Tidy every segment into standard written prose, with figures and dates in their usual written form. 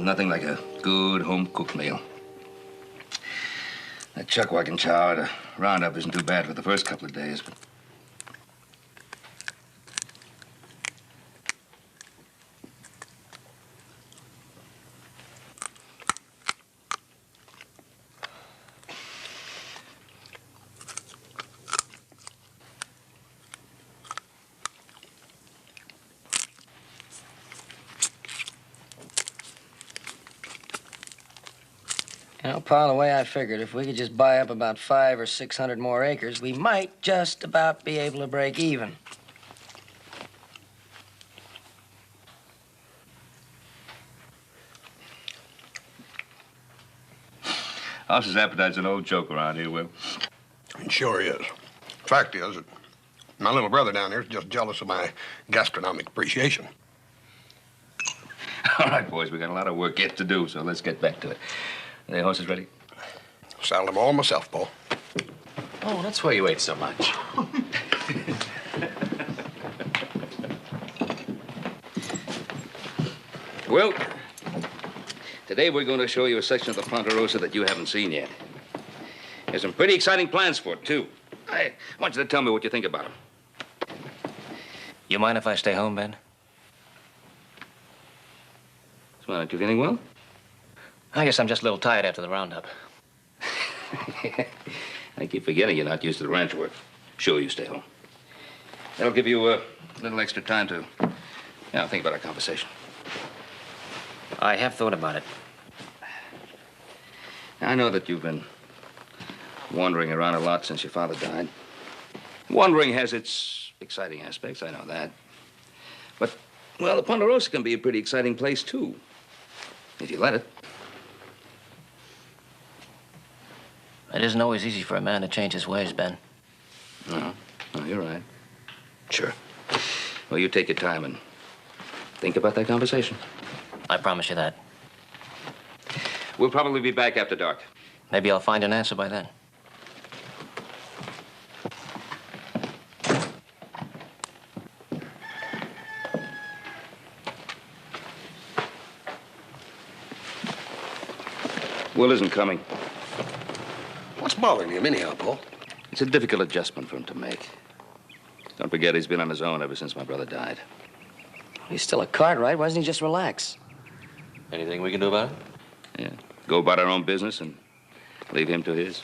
nothing like a good home-cooked meal. That chuck wagon chow at a roundup isn't too bad for the first couple of days, but... You know, Pa, the way I figured, if we could just buy up about 500 or 600 more acres, we might just about be able to break even. House's appetite's an old joke around here, Will. It sure is. Fact is that my little brother down here is just jealous of my gastronomic appreciation. All right, boys, we got a lot of work yet to do, so let's get back to it. Are the horses ready? Saddled them all myself, Paul. Oh, that's why you ate so much. Well, today we're going to show you a section of the Ponderosa that you haven't seen yet. There's some pretty exciting plans for it, too. I want you to tell me what you think about them. You mind if I stay home, Ben? What's the matter? Aren't you feeling well? I guess I'm just a little tired after the roundup. I keep forgetting you're not used to the ranch work. Sure, you stay home. That'll give you a little extra time to, think about our conversation. I have thought about it. I know that you've been wandering around a lot since your father died. Wandering has its exciting aspects, I know that. But, well, the Ponderosa can be a pretty exciting place, too, if you let it. It isn't always easy for a man to change his ways, Ben. No, you're right. Sure. Well, you take your time and think about that conversation. I promise you that. We'll probably be back after dark. Maybe I'll find an answer by then. Will isn't coming. What's bothering him anyhow, Paul? It's a difficult adjustment for him to make. Don't forget, he's been on his own ever since my brother died. He's still a Cartwright. Why doesn't he just relax? Anything we can do about it? Yeah. Go about our own business and leave him to his.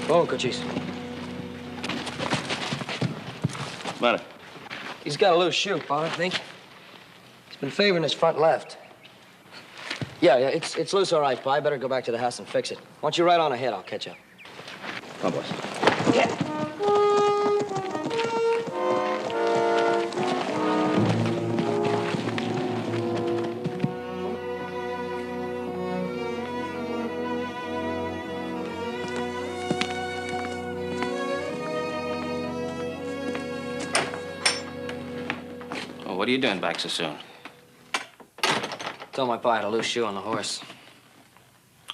Oh, Cochise. What's the matter? He's got a loose shoe, Pa, I think. He's been favoring his front left. Yeah, it's loose all right, Pa. I better go back to the house and fix it. Why don't you ride on ahead? I'll catch up. Come on, boys. Yeah. Well, what are you doing back so soon? Told my pa I had a loose shoe on the horse.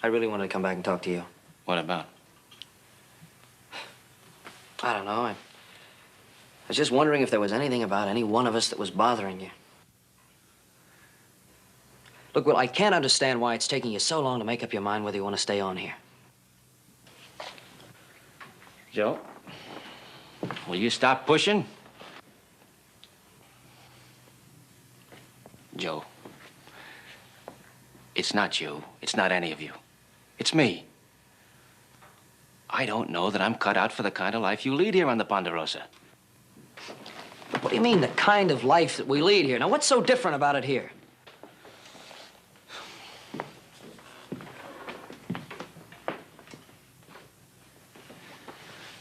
I really wanted to come back and talk to you. What about? I don't know. I was just wondering if there was anything about any one of us that was bothering you. Look, Will, I can't understand why it's taking you so long to make up your mind whether you want to stay on here. Joe, will you stop pushing? Joe, it's not you. It's not any of you. It's me. I don't know that I'm cut out for the kind of life you lead here on the Ponderosa. What do you mean, the kind of life that we lead here? Now, what's so different about it here?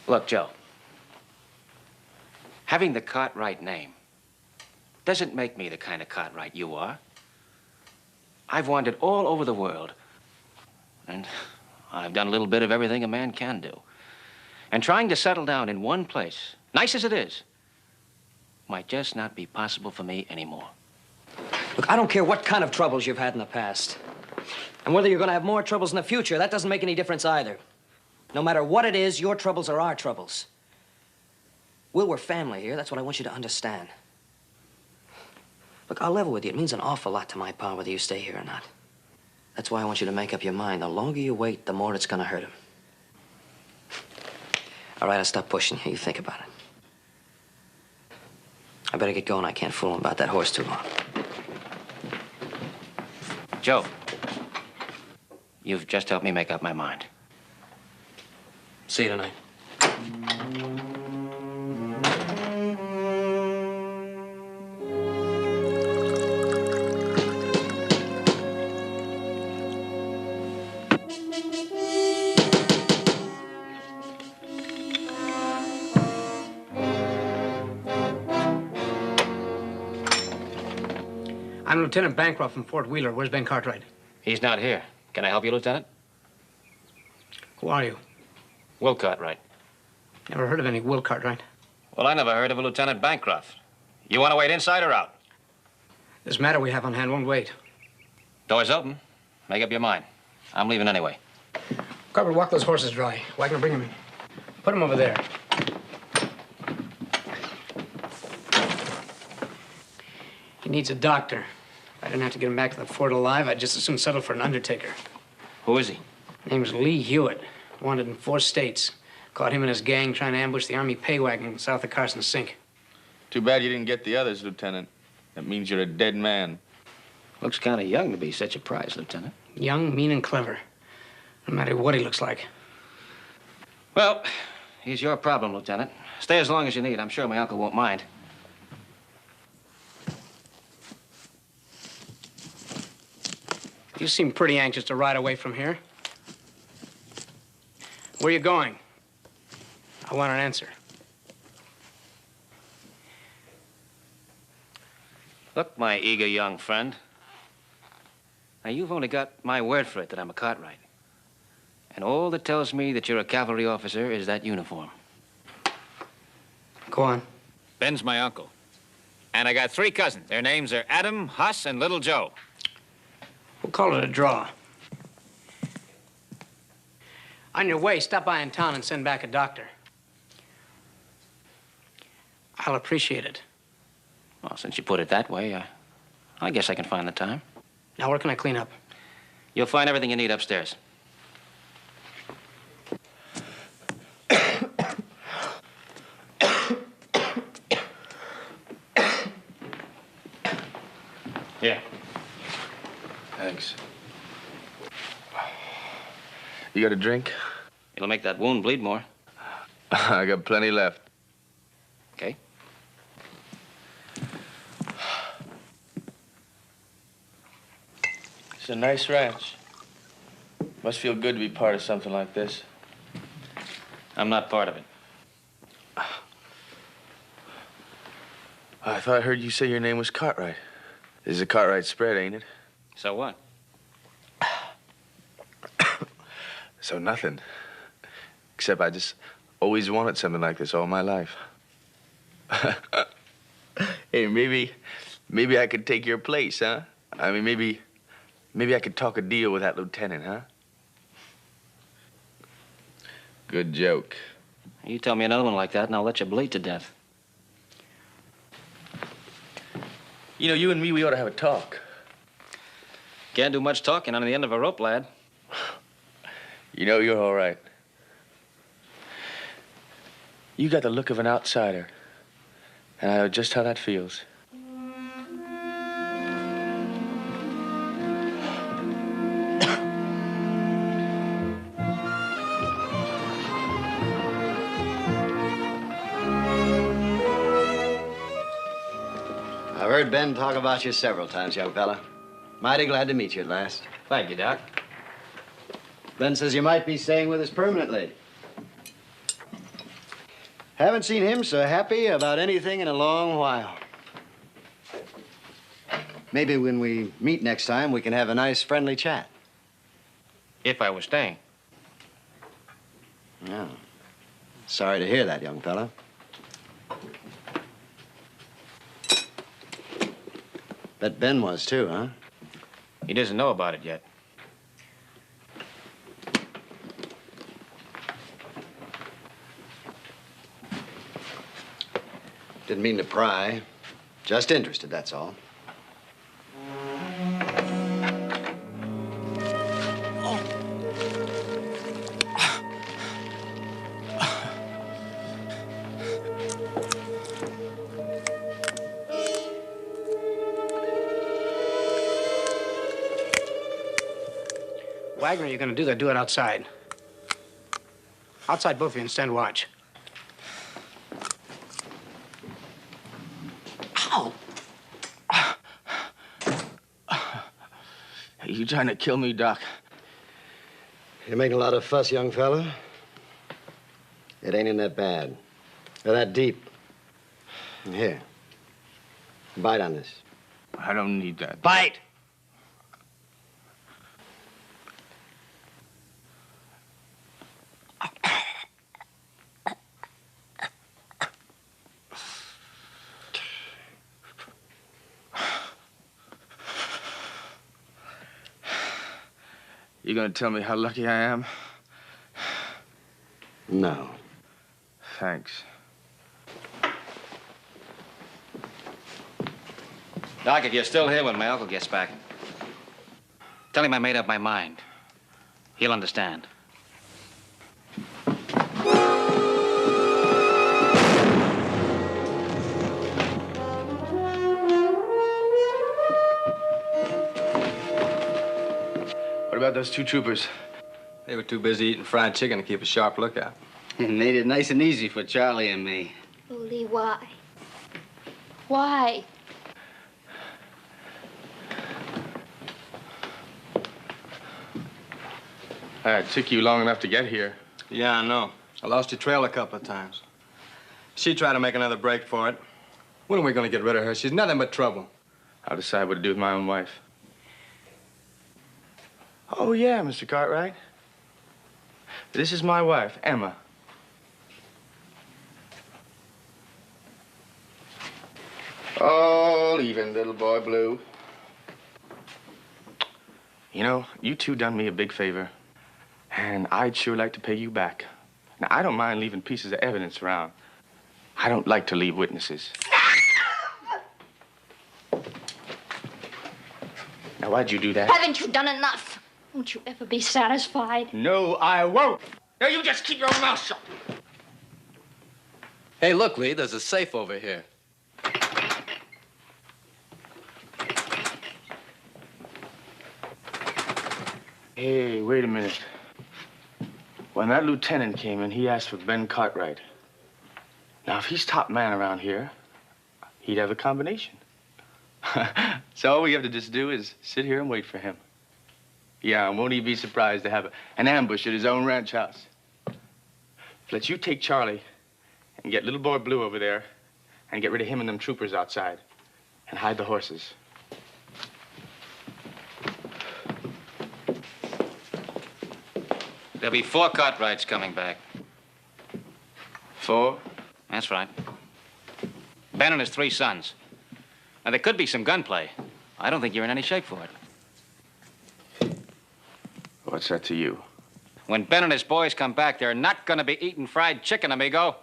Look, Joe, having the Cartwright name doesn't make me the kind of Cartwright you are. I've wandered all over the world, and I've done a little bit of everything a man can do. And trying to settle down in one place, nice as it is, might just not be possible for me anymore. Look, I don't care what kind of troubles you've had in the past. And whether you're going to have more troubles in the future, that doesn't make any difference either. No matter what it is, your troubles are our troubles. Will, we're family here. That's what I want you to understand. Look, I'll level with you. It means an awful lot to my pa whether you stay here or not. That's why I want you to make up your mind. The longer you wait, the more it's going to hurt him. All right, I'll stop pushing you. You think about it. I better get going. I can't fool him about that horse too long. Joe, you've just helped me make up my mind. See you tonight. I'm Lieutenant Bancroft from Fort Wheeler. Where's Ben Cartwright? He's not here. Can I help you, Lieutenant? Who are you? Will Cartwright. Never heard of any Will Cartwright. Well, I never heard of a Lieutenant Bancroft. You want to wait inside or out? This matter we have on hand won't wait. Door's open. Make up your mind. I'm leaving anyway. Cartwright, walk those horses dry. Wagner, bring them in. Put them over there. He needs a doctor. If I didn't have to get him back to the fort alive, I'd just as soon settle for an undertaker. Who is he? Name's Lee Hewitt. Wanted in 4 states. Caught him and his gang trying to ambush the Army pay wagon south of Carson Sink. Too bad you didn't get the others, Lieutenant. That means you're a dead man. Looks kind of young to be such a prize, Lieutenant. Young, mean, and clever. No matter what he looks like. Well, he's your problem, Lieutenant. Stay as long as you need. I'm sure my uncle won't mind. You seem pretty anxious to ride away from here. Where are you going? I want an answer. Look, my eager young friend. Now, you've only got my word for it that I'm a Cartwright. And all that tells me that you're a cavalry officer is that uniform. Go on. Ben's my uncle. And I got 3 cousins. Their names are Adam, Huss, and Little Joe. We'll call it a draw. On your way, stop by in town and send back a doctor. I'll appreciate it. Well, since you put it that way, I guess I can find the time. Now, where can I clean up? You'll find everything you need upstairs. Here. Thanks. You got a drink? It'll make that wound bleed more. I got plenty left. Okay. It's a nice ranch. Must feel good to be part of something like this. I'm not part of it. I thought I heard you say your name was Cartwright. This is a Cartwright spread, ain't it? So what? So nothing. Except I just always wanted something like this all my life. Hey, maybe Maybe I could take your place, huh? I mean, maybe I could talk a deal with that lieutenant, huh? Good joke. You tell me another one like that, and I'll let you bleed to death. You know, you and me, we ought to have a talk. Can't do much talking on the end of a rope, lad. You know, you're all right. You got the look of an outsider. And I know just how that feels. I've heard Ben talk about you several times, young fella. Mighty glad to meet you at last. Thank you, Doc. Ben says you might be staying with us permanently. Haven't seen him so happy about anything in a long while. Maybe when we meet next time, we can have a nice, friendly chat. If I was staying. Yeah. Sorry to hear that, young fella. Bet Ben was too, huh? He doesn't know about it yet. Didn't mean to pry. Just interested, that's all. Wagner, you're gonna do that, do it outside. Outside, both of you, and stand watch. Ow! Are you trying to kill me, Doc? You're making a lot of fuss, young fella. It ain't in that bad. Or that deep. Here. Bite on this. I don't need that. Bite! You gonna tell me how lucky I am? No. Thanks. Doc, if you're still here when my uncle gets back, tell him I made up my mind. He'll understand. What about those two troopers? They were too busy eating fried chicken to keep a sharp lookout. And made it nice and easy for Charlie and me. Lee, why? Why? It took you long enough to get here. Yeah, I know. I lost your trail a couple of times. She tried to make another break for it. When are we going to get rid of her? She's nothing but trouble. I'll decide what to do with my own wife. Oh, yeah, Mr. Cartwright. This is my wife, Emma. Oh, leaving, little boy blue. You know, you two done me a big favor, and I'd sure like to pay you back. Now, I don't mind leaving pieces of evidence around. I don't like to leave witnesses. Now, why'd you do that? Haven't you done enough? Won't you ever be satisfied? No, I won't. Now, you just keep your mouth shut. Hey, look, Lee, there's a safe over here. Hey, wait a minute. When that lieutenant came in, he asked for Ben Cartwright. Now, if he's top man around here, he'd have a combination. So all we have to just do is sit here and wait for him. Yeah, and won't he be surprised to have an ambush at his own ranch house? Let you take Charlie and get little boy Blue over there and get rid of him and them troopers outside and hide the horses. There'll be 4 Cartwrights coming back. 4? That's right. Ben and his 3 sons. Now, there could be some gunplay. I don't think you're in any shape for it. What's that to you? When Ben and his boys come back, they're not going to be eating fried chicken, amigo.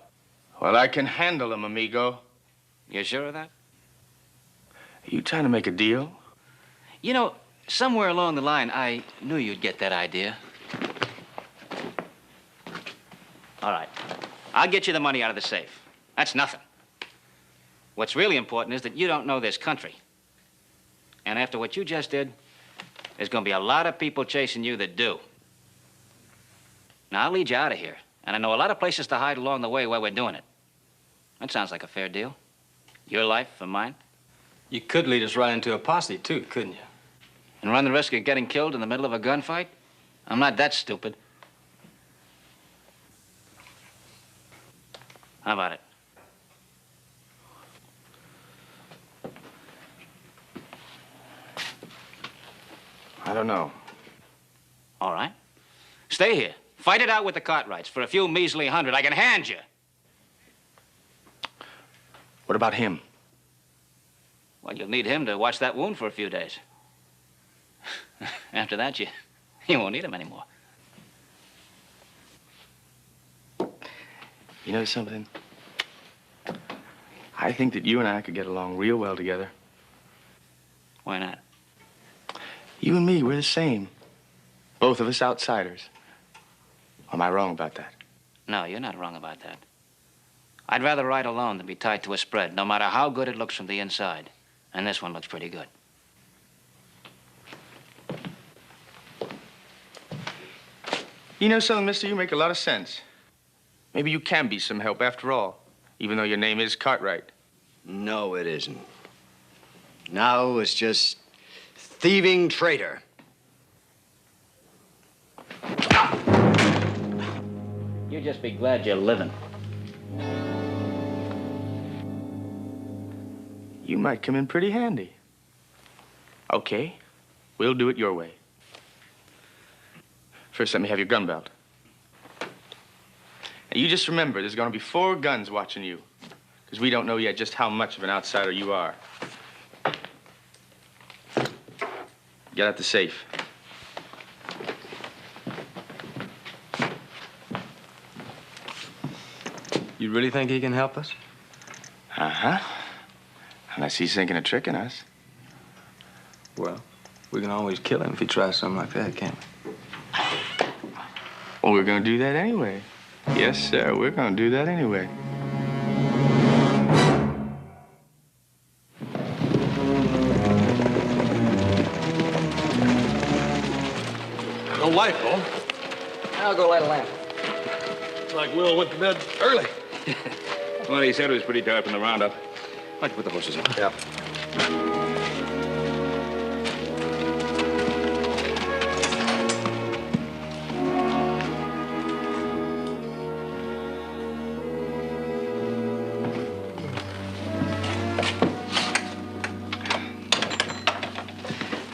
Well, I can handle them, amigo. You sure of that? Are you trying to make a deal? You know, somewhere along the line, I knew you'd get that idea. All right. I'll get you the money out of the safe. That's nothing. What's really important is that you don't know this country. And after what you just did, there's going to be a lot of people chasing you that do. Now, I'll lead you out of here. And I know a lot of places to hide along the way while we're doing it. That sounds like a fair deal. Your life for mine. You could lead us right into a posse, too, couldn't you? And run the risk of getting killed in the middle of a gunfight? I'm not that stupid. How about it? I don't know. All right. Stay here. Fight it out with the Cartwrights for a few measly hundred I can hand you. What about him? Well, you'll need him to watch that wound for a few days. After that, you won't need him anymore. You know something? I think that you and I could get along real well together. Why not? You and me, we're the same. Both of us outsiders. Am I wrong about that? No, you're not wrong about that. I'd rather ride alone than be tied to a spread, no matter how good it looks from the inside. And this one looks pretty good. You know something, mister? You make a lot of sense. Maybe you can be some help after all, even though your name is Cartwright. No, it isn't. No, it's just thieving traitor. You just be glad you're living. You might come in pretty handy. Okay, we'll do it your way. First, let me have your gun belt. Now, you just remember, there's gonna be 4 guns watching you, because we don't know yet just how much of an outsider you are. Get out the safe. You really think he can help us? Uh-huh. Unless he's thinking of tricking us. Well, we can always kill him if he tries something like that, can't we? Well, we're gonna do that anyway. Yes, sir, we're gonna do that anyway. No light, though. I'll go light a lamp. Looks like Will went to bed early. Well, he said he was pretty tired from the roundup. Why'd you put the horses in? Yep.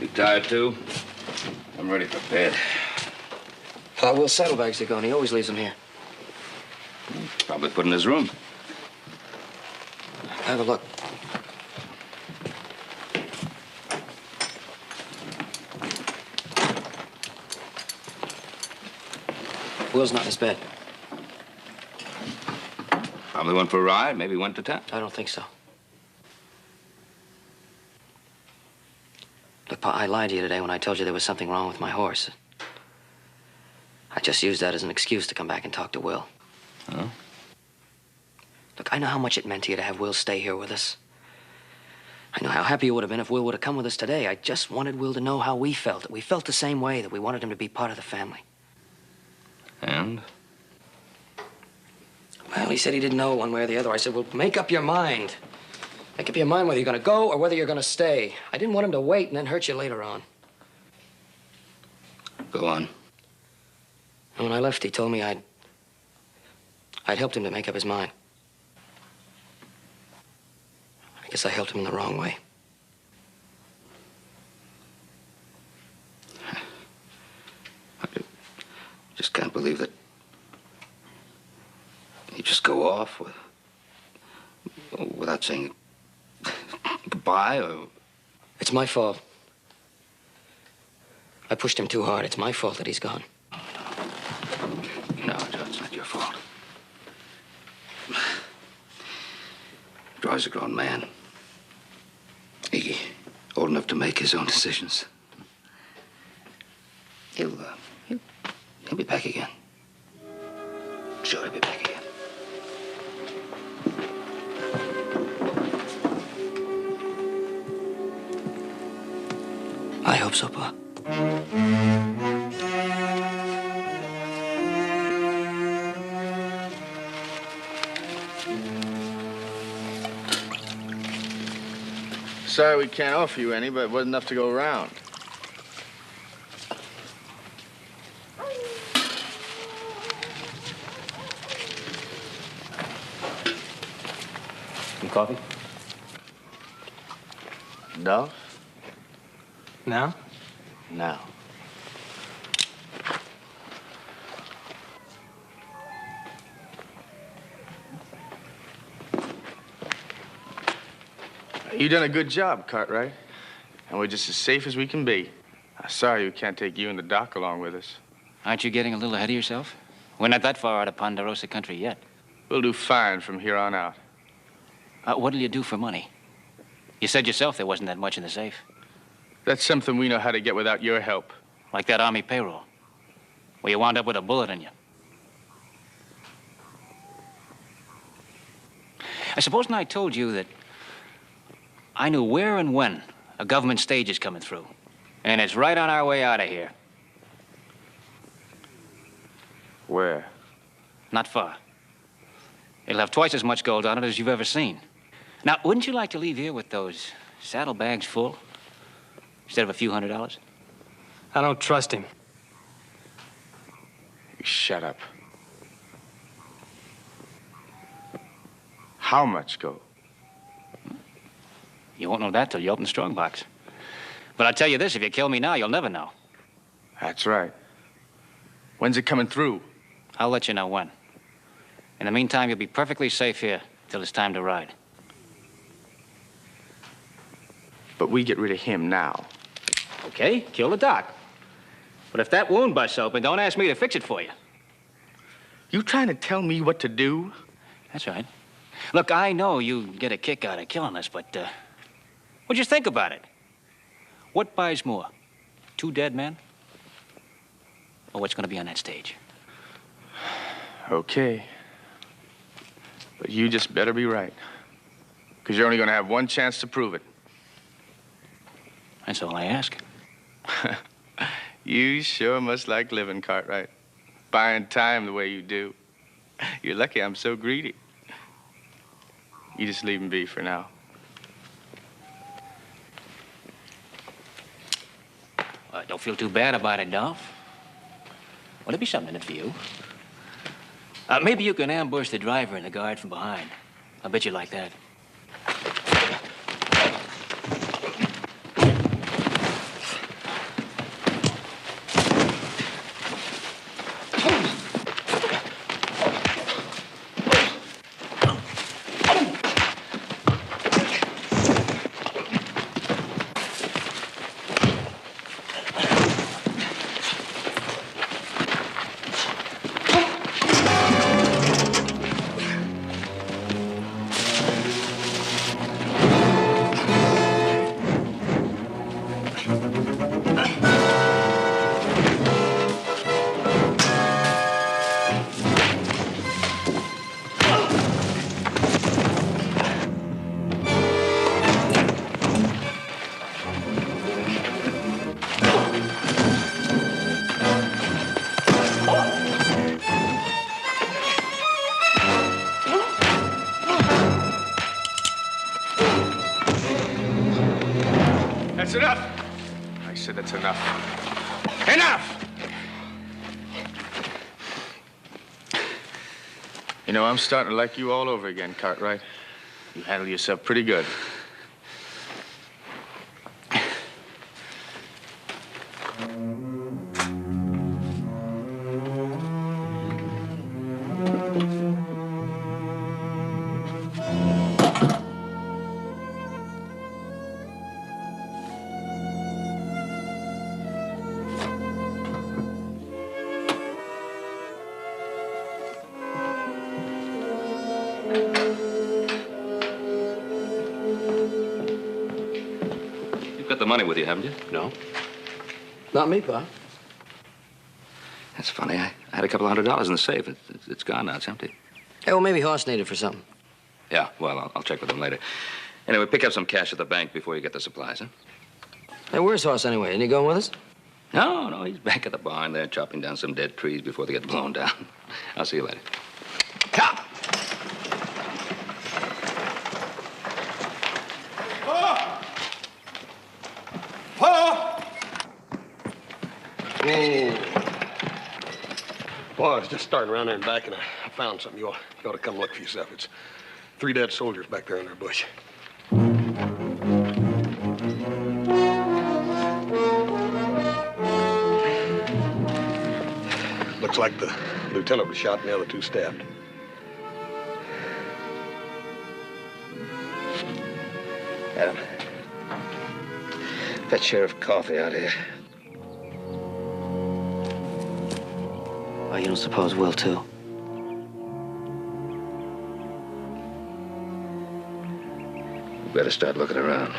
You tired, too? I'm ready for bed. Will's saddlebags are gone. He always leaves them here. Probably put in his room. Have a look. Will's not in his bed. Probably went for a ride, maybe went to town. I don't think so. Look, Pa, I lied to you today when I told you there was something wrong with my horse. I just used that as an excuse to come back and talk to Will. Huh? Look, I know how much it meant to you to have Will stay here with us. I know how happy you would have been if Will would have come with us today. I just wanted Will to know how we felt, that we felt the same way, that we wanted him to be part of the family. And? Well, he said he didn't know one way or the other. I said, well, make up your mind. Make up your mind whether you're going to go or whether you're going to stay. I didn't want him to wait and then hurt you later on. Go on. And when I left, he told me I'd helped him to make up his mind. I guess I helped him in the wrong way. I just can't believe that you just go off without saying goodbye why, or... It's my fault. I pushed him too hard. It's my fault that he's gone. No, Joe, it's not your fault. Roy's a grown man. He's old enough to make his own decisions. He'll be back again. Sure, he'll be back again. I hope so, Pa. Sorry we can't offer you any, but it wasn't enough to go around. Some coffee? No? Now? No. You done a good job, Cartwright. And we're just as safe as we can be. I'm sorry we can't take you and the doc along with us. Aren't you getting a little ahead of yourself? We're not that far out of Ponderosa country yet. We'll do fine from here on out. What'll you do for money? You said yourself there wasn't that much in the safe. That's something we know how to get without your help. Like that Army payroll, where you wound up with a bullet in you. I suppose I told you that I knew where and when a government stage is coming through. And it's right on our way out of here. Where? Not far. It'll have twice as much gold on it as you've ever seen. Now, wouldn't you like to leave here with those saddlebags full instead of a few $100s? I don't trust him. You shut up. How much gold? You won't know that till you open the strong box. But I'll tell you this, if you kill me now, you'll never know. That's right. When's it coming through? I'll let you know when. In the meantime, you'll be perfectly safe here till it's time to ride. But we get rid of him now. Okay, kill the doc. But if that wound busts open, don't ask me to fix it for you. You trying to tell me what to do? That's right. Look, I know you get a kick out of killing us, but what'd you think about it? What buys more? 2 dead men? Or what's gonna be on that stage? Okay. But you just better be right. Because you're only gonna have one chance to prove it. That's all I ask. You sure must like living, Cartwright. Buying time the way you do. You're lucky I'm so greedy. You just leave him be for now. Don't feel too bad about it, Dolph. Well, there'll be something in it for you. Maybe you can ambush the driver and the guard from behind. I bet you like that. That's enough. I said that's enough. Enough! You know, I'm starting to like you all over again, Cartwright. You handle yourself pretty good. got the money with you, haven't you? No. Not me, Pa. That's funny. I had a couple $100 in the safe. It's gone now. It's empty. Hey, well, maybe Hoss needed it for something. Yeah, well, I'll check with him later. Anyway, pick up some cash at the bank before you get the supplies, huh? Hey, where's Hoss anyway? Isn't he going with us? No, he's back at the barn there chopping down some dead trees before they get blown down. I'll see you later. Cop! Well, I was just starting around there and back, and I found something. You ought to come look for yourself. It's 3 dead soldiers back there in their bush. Looks like the lieutenant was shot and the other 2 stabbed. Adam, fetch Sheriff Coffey out here. Oh, you don't suppose Will, too? We better start looking around.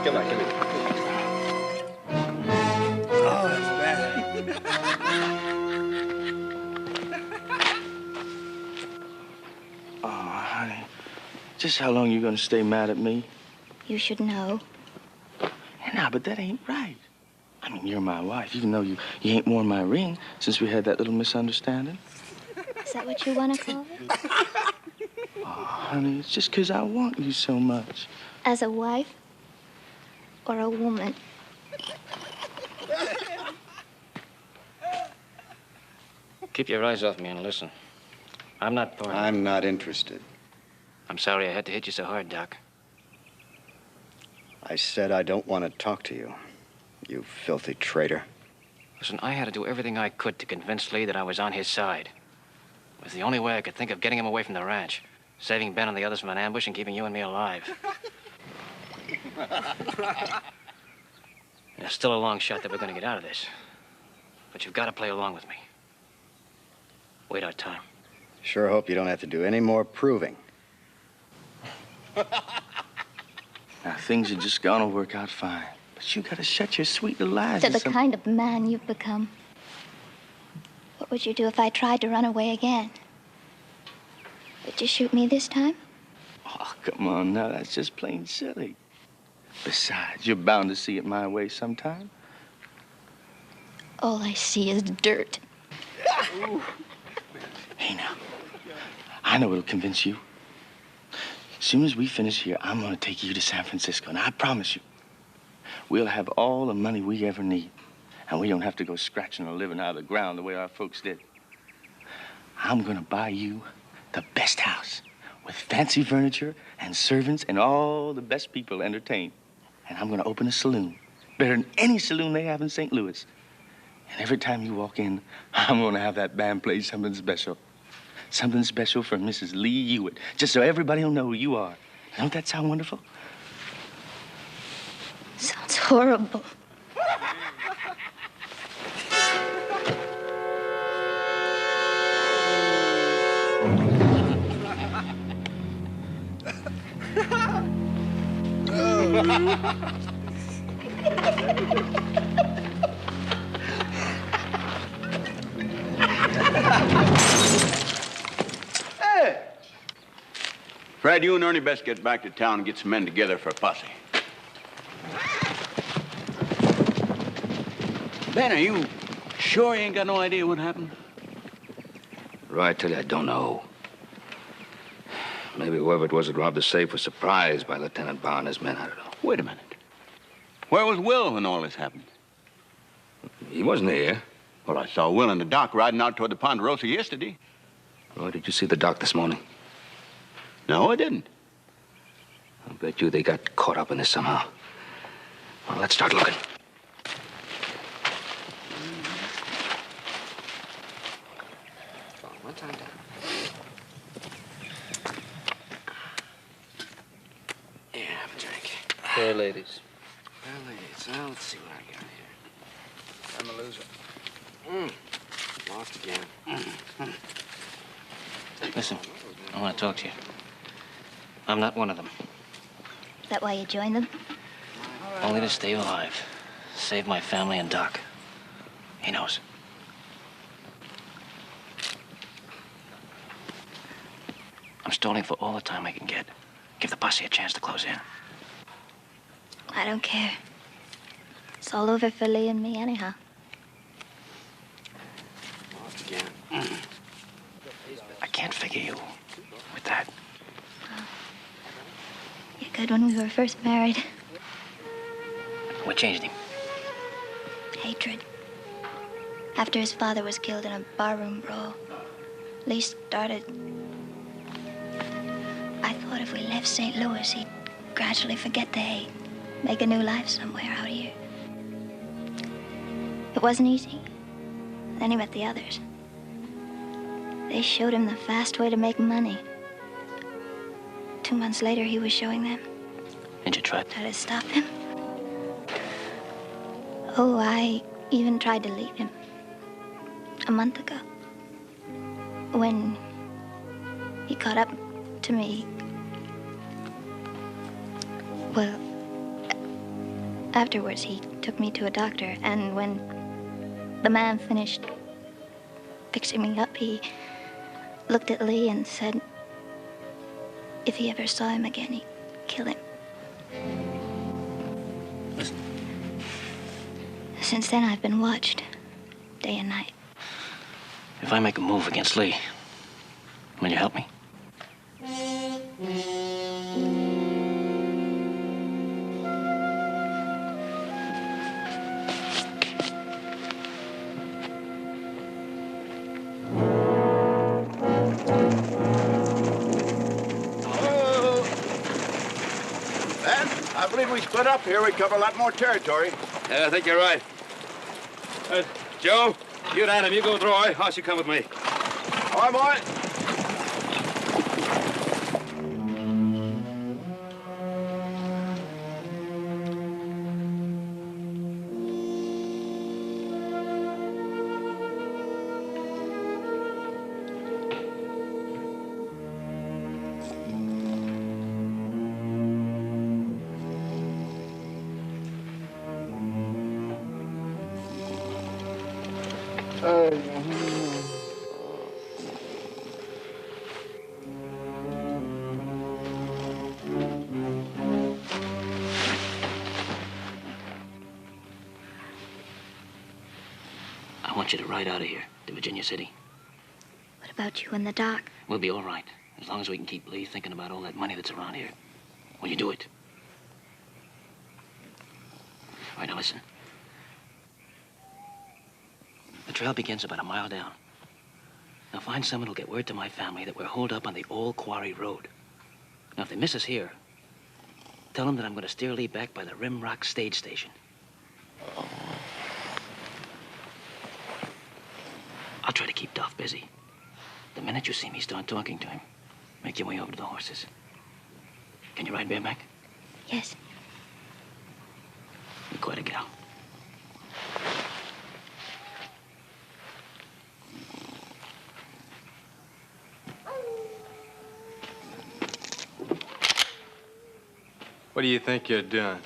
Come on, come here. Oh, that's bad. Oh, honey. Just how long you gonna stay mad at me? You should know. Nah, but that ain't right. I mean, you're my wife, even though you ain't worn my ring since we had that little misunderstanding. Is that what you want to call it? Oh, honey, it's just 'cause I want you so much. As a wife or a woman? Keep your eyes off me and listen. I'm not part of it. I'm not interested. I'm sorry I had to hit you so hard, Doc. I said I don't want to talk to you, you filthy traitor. Listen, I had to do everything I could to convince Lee that I was on his side. It was the only way I could think of getting him away from the ranch, saving Ben and the others from an ambush and keeping you and me alive. There's still a long shot that we're going to get out of this. But you've got to play along with me. Wait our time. Sure hope you don't have to do any more proving. Now, things are just gonna work out fine. But you gotta shut your sweet little eyes To to the some... kind of man you've become. What would you do if I tried to run away again? Would you shoot me this time? Oh, come on now, that's just plain silly. Besides, you're bound to see it my way sometime. All I see is dirt. Hey, now, I know it'll convince you. As soon as we finish here, I'm gonna take you to San Francisco, and I promise you, we'll have all the money we ever need, and we don't have to go scratching a living out of the ground the way our folks did. I'm gonna buy you the best house with fancy furniture and servants and all the best people entertained. And I'm gonna open a saloon, better than any saloon they have in St. Louis. And every time you walk in, I'm gonna have that band play something special. Something special for Mrs. Lee Hewitt, just so everybody will know who you are. Don't that sound wonderful? Sounds horrible. Fred, you and Ernie best get back to town and get some men together for a posse. Ben, are you sure you ain't got no idea what happened? Right, tell you, I don't know. Maybe whoever it was that robbed the safe was surprised by Lieutenant Barr and his men. I don't know. Wait a minute. Where was Will when all this happened? He wasn't here. Well, I saw Will and the doc riding out toward the Ponderosa yesterday. Oh, did you see the doc this morning? No, I didn't. I bet you they got caught up in this somehow. Well, let's start looking. One time down. Yeah, have a drink. Fair ladies. Well, ladies, well, let's see what I got here. I'm a loser. Lost again. Listen, I want to talk to you. I'm not one of them. Is that why you joined them? Only to stay alive. Save my family and Doc. He knows. I'm stalling for all the time I can get. Give the posse a chance to close in. I don't care. It's all over for Lee and me anyhow. I can't figure you with that. You're good when we were first married. What changed him? Hatred. After his father was killed in a barroom brawl, Lee started. I thought if we left St. Louis, he'd gradually forget the hate, make a new life somewhere out here. It wasn't easy. Then he met the others. They showed him the fast way to make money. 2 months later, he was showing them. And you tried? Tried to stop him. Oh, I even tried to leave him. A month ago. When he caught up to me. Well, afterwards, he took me to a doctor, and when the man finished fixing me up, he looked at Lee and said if he ever saw him again, he'd kill him. Listen. Since then, I've been watched, day and night. If I make a move against Lee, will you help me? I believe we split up here, we'd cover a lot more territory. Yeah, I think you're right. Joe, you and Adam, you go with Roy. Hoss, you come with me. All right, boy. I want you to ride out of here to Virginia City. What about you and the doc? We'll be all right, as long as we can keep Lee thinking about all that money that's around here. Will you do it? All right, now listen. The trail begins about a mile down. Now find someone who'll get word to my family that we're holed up on the old quarry road. Now if they miss us here, tell them that I'm going to steer Lee back by the Rim Rock stage station. I'll try to keep Duff busy. The minute you see me start talking to him, make your way over to the horses. Can you ride bareback? Yes. You're quite a gal. What do you think you're doing?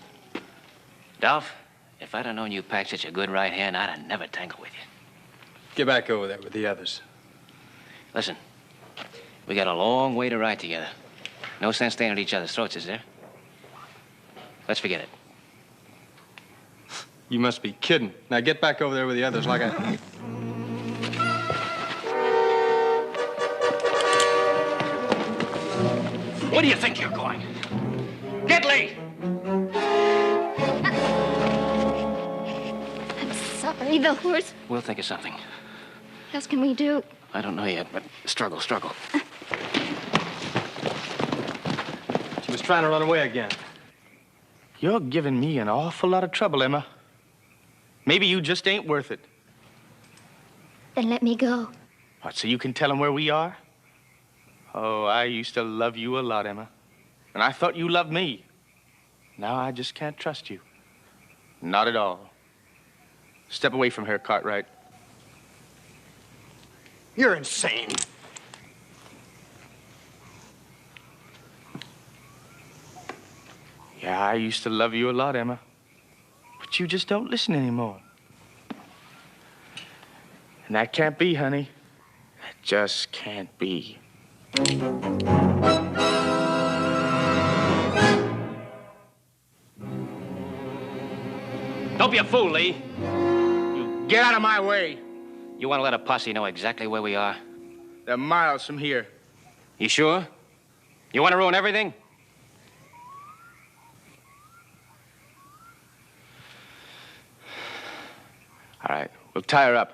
Dolph, if I'd have known you packed such a good right hand, I'd have never tangled with you. Get back over there with the others. Listen, we got a long way to ride together. No sense staying at each other's throats, is there? Let's forget it. You must be kidding. Now get back over there with the others like I... Where do you think you're going? Get Lee! I'm sorry, the horse. We'll think of something. What else can we do? I don't know yet, but struggle, struggle. She was trying to run away again. You're giving me an awful lot of trouble, Emma. Maybe you just ain't worth it. Then let me go. What, so you can tell them where we are? Oh, I used to love you a lot, Emma. And I thought you loved me. Now I just can't trust you. Not at all. Step away from her, Cartwright. You're insane. Yeah, I used to love you a lot, Emma. But you just don't listen anymore. And that can't be, honey. That just can't be. Don't be a fool, Lee. You get out of my way. You want to let a posse know exactly where we are? They're miles from here. You sure? You want to ruin everything? All right, we'll tie her up.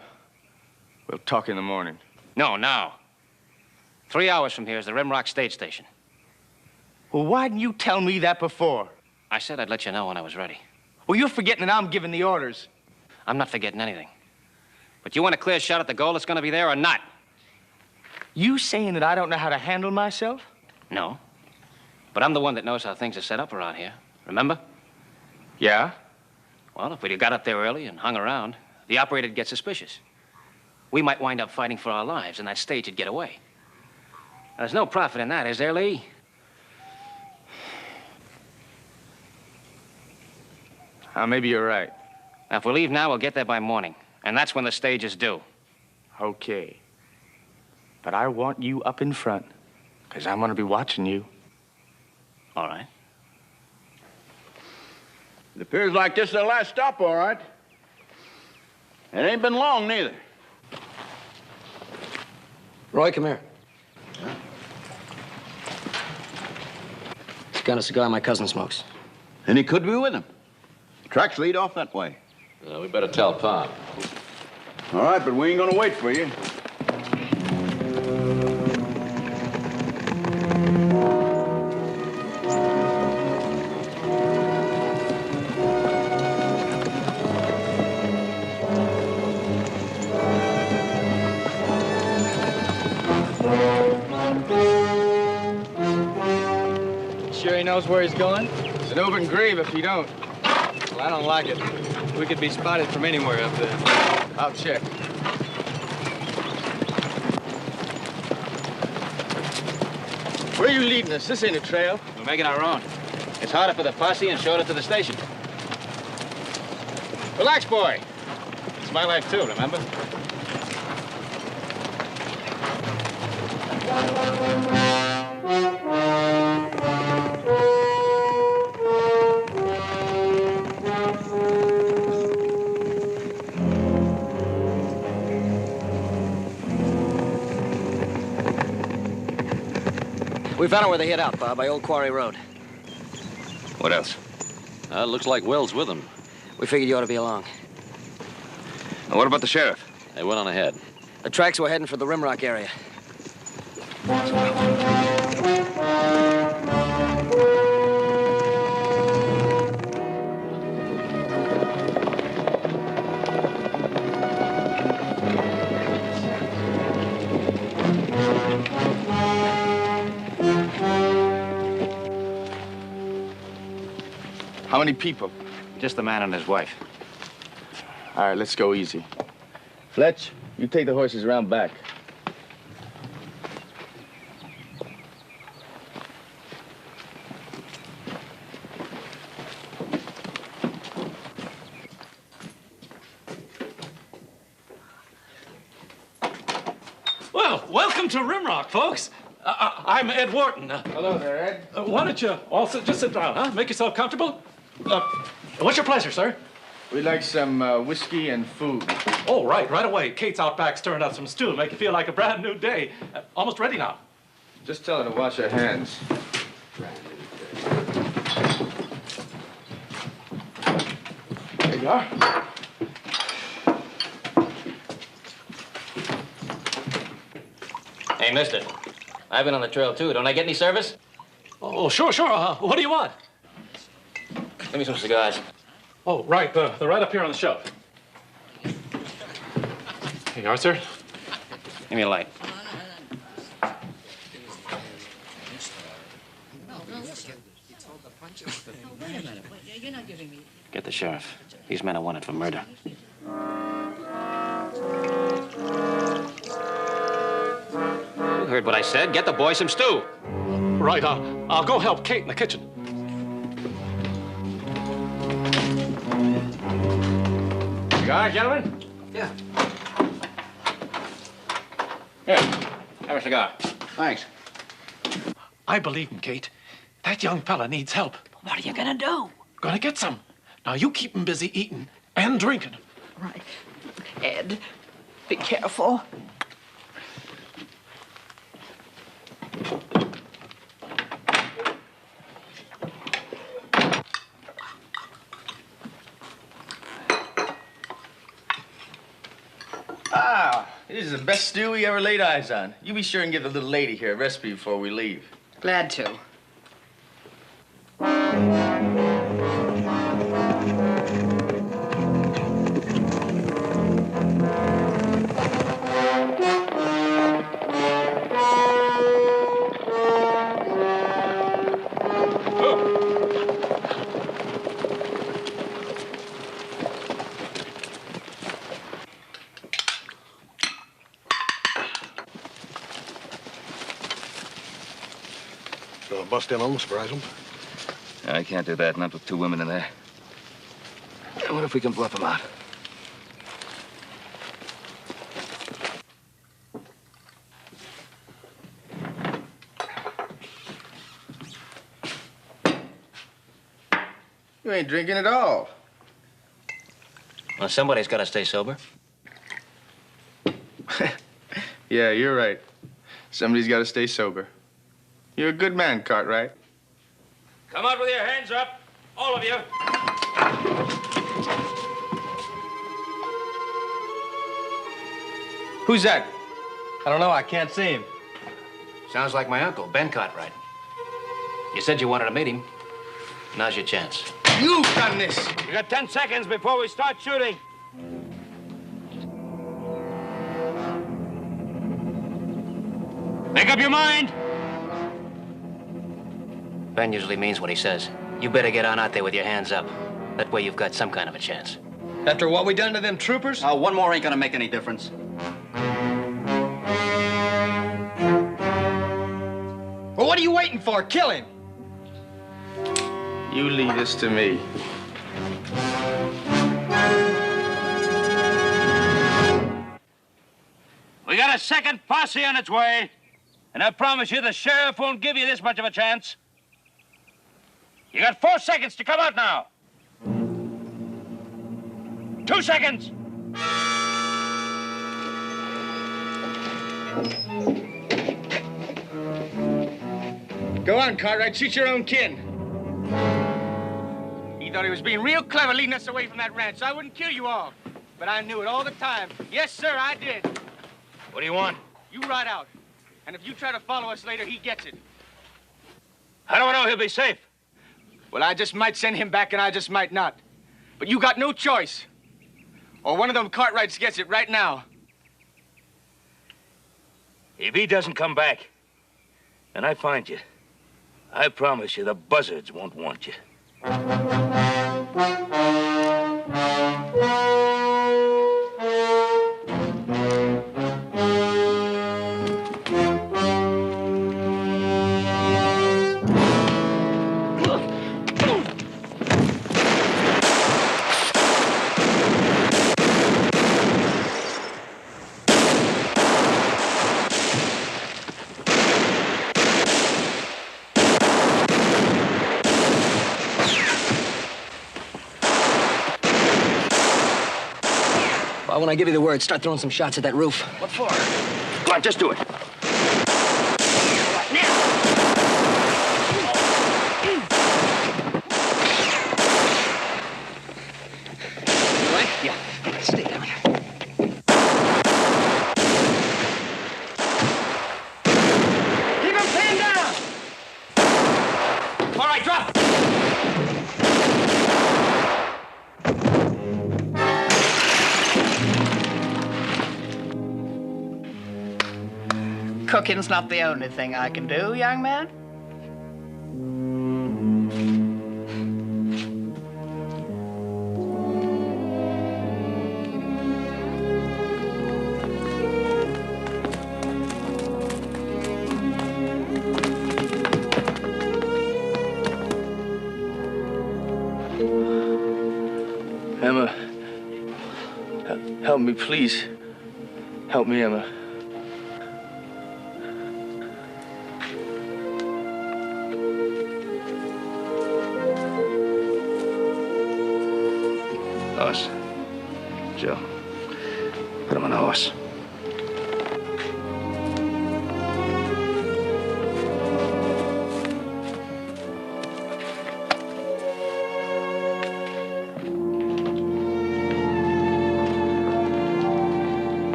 We'll talk in the morning. No, now. 3 hours from here is the Rimrock State Station. Well, why didn't you tell me that before? I said I'd let you know when I was ready. Well, you're forgetting that I'm giving the orders. I'm not forgetting anything. But you want a clear shot at the gold that's going to be there or not? You saying that I don't know how to handle myself? No. But I'm the one that knows how things are set up around here. Remember? Yeah? Well, if we'd have got up there early and hung around, the operator'd get suspicious. We might wind up fighting for our lives, and that stage would get away. Now, there's no profit in that, is there, Lee? Maybe you're right. Now, if we leave now, we'll get there by morning. And that's when the stage is due. Okay. But I want you up in front, because I'm going to be watching you. All right. It appears like this is the last stop, all right. It ain't been long, neither. Roy, come here. It's got a cigar my cousin smokes. And he could be with him. Tracks lead off that way. We better tell Pop. All right, but we ain't gonna wait for you. Sure he knows where he's going? It's an open grave if he don't. Well, I don't like it. We could be spotted from anywhere up there. I'll check. Where are you leading us? This ain't a trail. We're making our own. It's harder for the posse and shorter to the station. Relax, boy. It's my life, too, remember? We found out where they hid out, Bob, by Old Quarry Road. What else? Looks like Will's with them. We figured you ought to be along. Now, what about the sheriff? They went on ahead. The tracks were heading for the Rimrock area. How many people? Just the man and his wife. All right, let's go easy. Fletch, you take the horses around back. Well, welcome to Rimrock, folks. I'm Ed Wharton. Hello there, Ed. Why don't you all just sit down, huh? Make yourself comfortable. What's your pleasure, sir? We'd like some whiskey and food. Oh, right away. Kate's out back stirring up some stew. Make you feel like a brand new day. Almost ready now. Just tell her to wash her hands. There you are. Hey, mister. I've been on the trail, too. Don't I get any service? Oh, sure. What do you want? Give me some cigars. Oh, right. They're right up here on the shelf. Here you are, sir. Give me a light. Get the sheriff. These men are wanted for murder. You heard what I said. Get the boy some stew. Right. I'll go help Kate in the kitchen. Cigar, gentlemen? Yeah. Here, have a cigar. Thanks. I believe him, Kate. That young fella needs help. What are you gonna do? Gonna get some. Now, you keep him busy eating and drinking. Right. Ed, be careful. Ah, this is the best stew we ever laid eyes on. You be sure and give the little lady here a recipe before we leave. Glad to. Bust in on them, surprise them. I can't do that, not with two women in there. What if we can bluff them out? You ain't drinking at all. Well, somebody's got to stay sober. Yeah, you're right. Somebody's got to stay sober. You're a good man, Cartwright. Come out with your hands up, all of you. Who's that? I don't know. I can't see him. Sounds like my uncle, Ben Cartwright. You said you wanted to meet him. Now's your chance. You've done this. You got 10 seconds before we start shooting. Make up your mind. Ben usually means what he says. You better get on out there with your hands up. That way you've got some kind of a chance. After what we done to them troopers? One more ain't gonna make any difference. Well, what are you waiting for? Kill him. You leave this to me. We got a second posse on its way. And I promise you the sheriff won't give you this much of a chance. You got 4 seconds to come out now. 2 seconds. Go on, Cartwright. Shoot your own kin. He thought he was being real clever leading us away from that ranch, so I wouldn't kill you all. But I knew it all the time. Yes, sir, I did. What do you want? You ride out. And if you try to follow us later, he gets it. How do I know he'll be safe? Well, I just might send him back, and I just might not. But you got no choice. Or one of them Cartwrights gets it right now. If he doesn't come back, and I find you, I promise you the buzzards won't want you. Well, when I give you the word, start throwing some shots at that roof. What for? Go on, just do it. You right? Yeah. Stay down here. Keep him pinned down! All right, drop. Cooking's not the only thing I can do, young man. Emma, Help me, please. Help me, Emma. Horse. Joe, put him on the horse.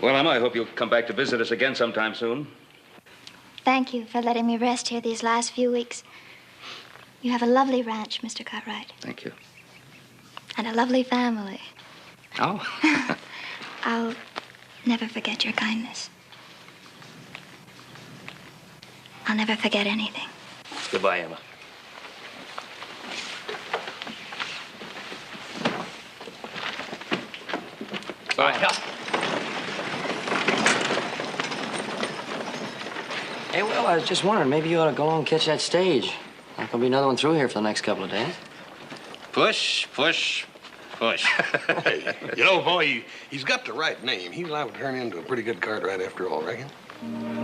Well, Emma, I hope you'll come back to visit us again sometime soon. Thank you for letting me rest here these last few weeks. You have a lovely ranch, Mr. Cartwright. Thank you. And a lovely family. Oh. I'll never forget your kindness. I'll never forget anything. Goodbye, Emma. All right, help. Hey, Will, I was just wondering, maybe you ought to go along and catch that stage. There'll be another one through here for the next couple of days. Push, push, push. Hey, you know, boy, he's got the right name. He's liable to turn into a pretty good Cartwright after all, reckon?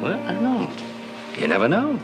Well, I don't know. You never know.